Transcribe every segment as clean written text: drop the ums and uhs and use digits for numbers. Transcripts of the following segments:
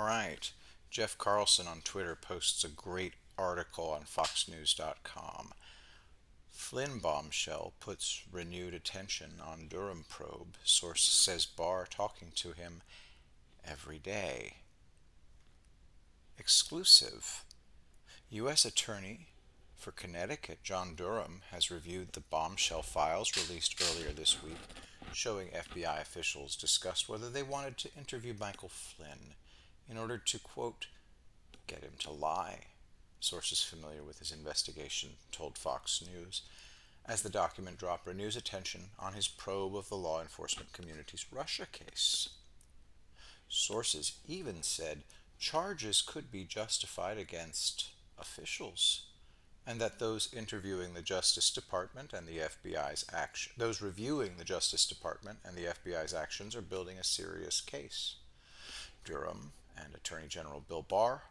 All right. Jeff Carlson on Twitter posts a great article on FoxNews.com. Flynn bombshell puts renewed attention on Durham probe. Source says Barr talking to him every day. Exclusive. U.S. Attorney for Connecticut John Durham has reviewed the bombshell files released earlier this week, showing FBI officials discussed whether they wanted to interview Michael Flynn in order to, quote, get him to lie. Sources familiar with his investigation told Fox News, as the document drop renews attention on his probe of the law enforcement community's Russia case. Sources even said charges could be justified against officials, and that those interviewing the Justice Department and the FBI's action, those reviewing the Justice Department and the FBI's actions are building a serious case. Durham and Attorney General Bill Barr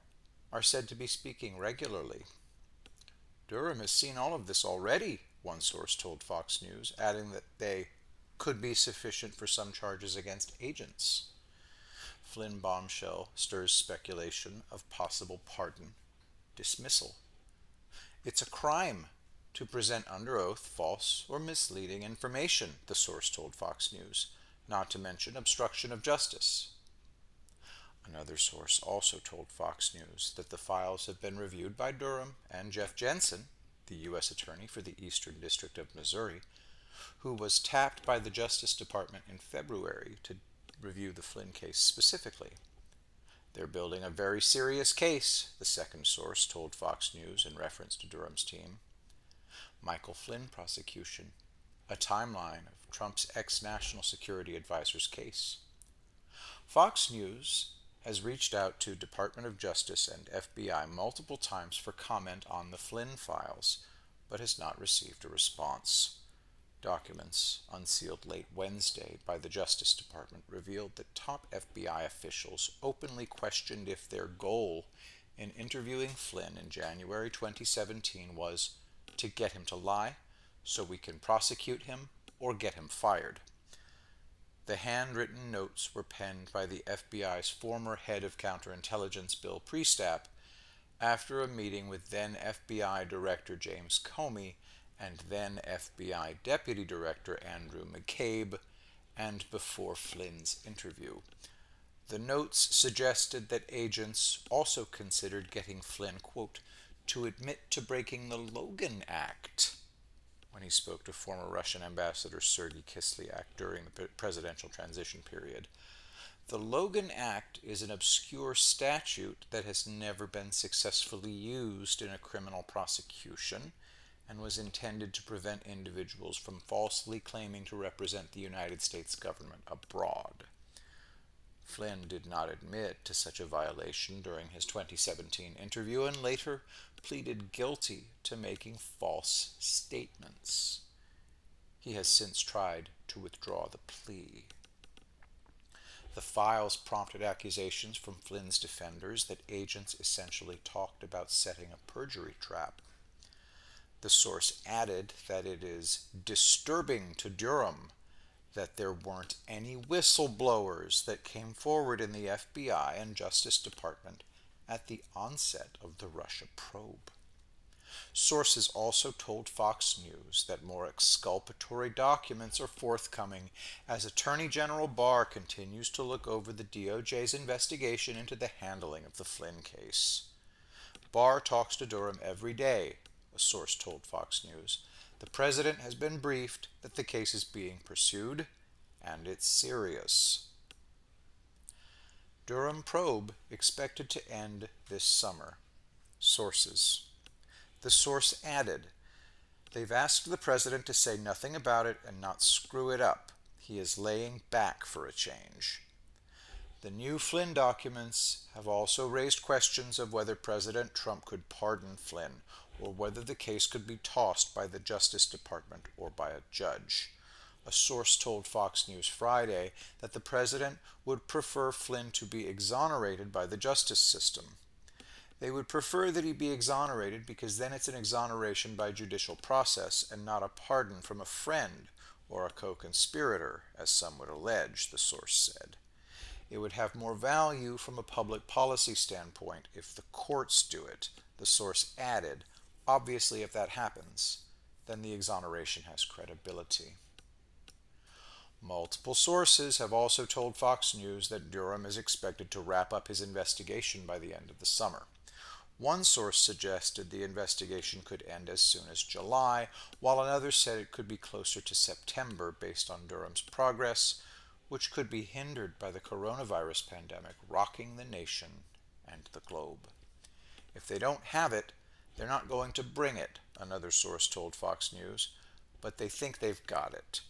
are said to be speaking regularly. Durham has seen all of this already, one source told Fox News, adding that they could be sufficient for some charges against agents. Flynn bombshell stirs speculation of possible pardon, dismissal. It's a crime to present under oath false or misleading information, the source told Fox News, not to mention obstruction of justice. Another source also told Fox News that the files have been reviewed by Durham and Jeff Jensen, the U.S. Attorney for the Eastern District of Missouri, who was tapped by the Justice Department in February to review the Flynn case specifically. They're building a very serious case, the second source told Fox News in reference to Durham's team. Michael Flynn prosecution, a timeline of Trump's ex-national security advisor's case. Fox News has reached out to Department of Justice and FBI multiple times for comment on the Flynn files, but has not received a response. Documents unsealed late Wednesday by the Justice Department revealed that top FBI officials openly questioned if their goal in interviewing Flynn in January 2017 was to get him to lie so we can prosecute him or get him fired. The handwritten notes were penned by the FBI's former head of counterintelligence, Bill Priestap, after a meeting with then FBI Director James Comey and then FBI Deputy Director Andrew McCabe, and before Flynn's interview. The notes suggested that agents also considered getting Flynn, quote, to admit to breaking the Logan Act, when he spoke to former Russian Ambassador Sergei Kislyak during the presidential transition period. The Logan Act is an obscure statute that has never been successfully used in a criminal prosecution and was intended to prevent individuals from falsely claiming to represent the United States government abroad. Flynn did not admit to such a violation during his 2017 interview and later pleaded guilty to making false statements. He has since tried to withdraw the plea. The files prompted accusations from Flynn's defenders that agents essentially talked about setting a perjury trap. The source added that it is disturbing to Durham that there weren't any whistleblowers that came forward in the FBI and Justice Department at the onset of the Russia probe. Sources also told Fox News that more exculpatory documents are forthcoming as Attorney General Barr continues to look over the DOJ's investigation into the handling of the Flynn case. Barr talks to Durham every day, a source told Fox News. The president has been briefed that the case is being pursued, and it's serious. Durham probe expected to end this summer. Sources. The source added, they've asked the president to say nothing about it and not screw it up. He is laying back for a change. The new Flynn documents have also raised questions of whether President Trump could pardon Flynn or whether the case could be tossed by the Justice Department or by a judge. A source told Fox News Friday that the president would prefer Flynn to be exonerated by the justice system. They would prefer that he be exonerated because then it's an exoneration by judicial process and not a pardon from a friend or a co-conspirator, as some would allege, the source said. It would have more value from a public policy standpoint if the courts do it, the source added. Obviously, if that happens, then the exoneration has credibility. Multiple sources have also told Fox News that Durham is expected to wrap up his investigation by the end of the summer. One source suggested the investigation could end as soon as July, while another said it could be closer to September based on Durham's progress, which could be hindered by the coronavirus pandemic rocking the nation and the globe. If they don't have it, they're not going to bring it, another source told Fox News, but they think they've got it.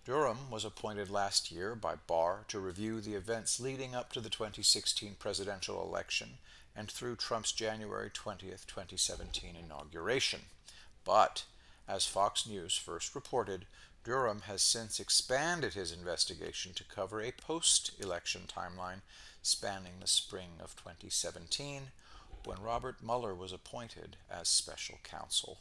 Durham was appointed last year by Barr to review the events leading up to the 2016 presidential election and through Trump's January 20th, 2017 inauguration. But, as Fox News first reported, Durham has since expanded his investigation to cover a post-election timeline spanning the spring of 2017, when Robert Mueller was appointed as special counsel.